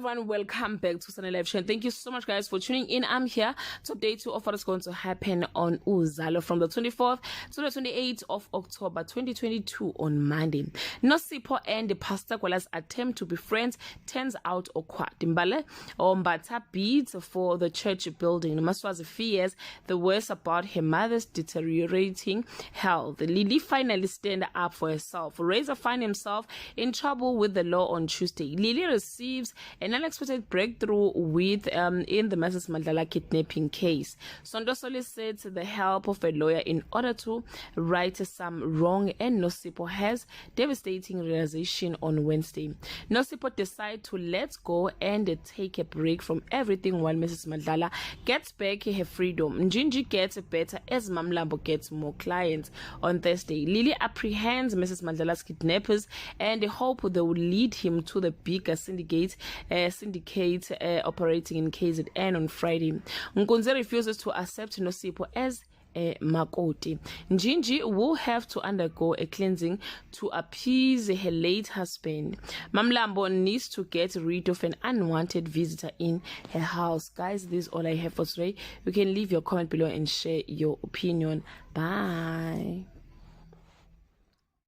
everyone, welcome back to Sunday Live Show. Thank you so much, guys, for tuning in. I'm here to update you of what is going to happen on Uzalo from the 24th to the 28th of October 2022 on Monday. Nosipho and Pastor Kwala's attempt to be friends turns out awkward. Mbale Ombata beats for the church building. Maswazi fears the worst about her mother's deteriorating health. Lily finally stand up for herself. Razor finds himself in trouble with the law on Tuesday. Lily receives an unexpected breakthrough with in the Mrs. Mandela kidnapping case. Sondo solicits the help of a lawyer in order to right some wrong, and Nosipho has devastating realization on Wednesday. Nosipho decides to let go and take a break from everything while Mrs. Mandela gets back her freedom. Njinji gets better as Mamlambo gets more clients. On Thursday, Lily apprehends Mrs. Mandela's kidnappers and hope they will lead him to the bigger syndicate operating in KZN on Friday. Nkunzi refuses to accept Nosipho as a makoti. Njinji will have to undergo a cleansing to appease her late husband. Mamlambo needs to get rid of an unwanted visitor in her house. Guys, this is all I have for today. You can leave your comment below and share your opinion. Bye.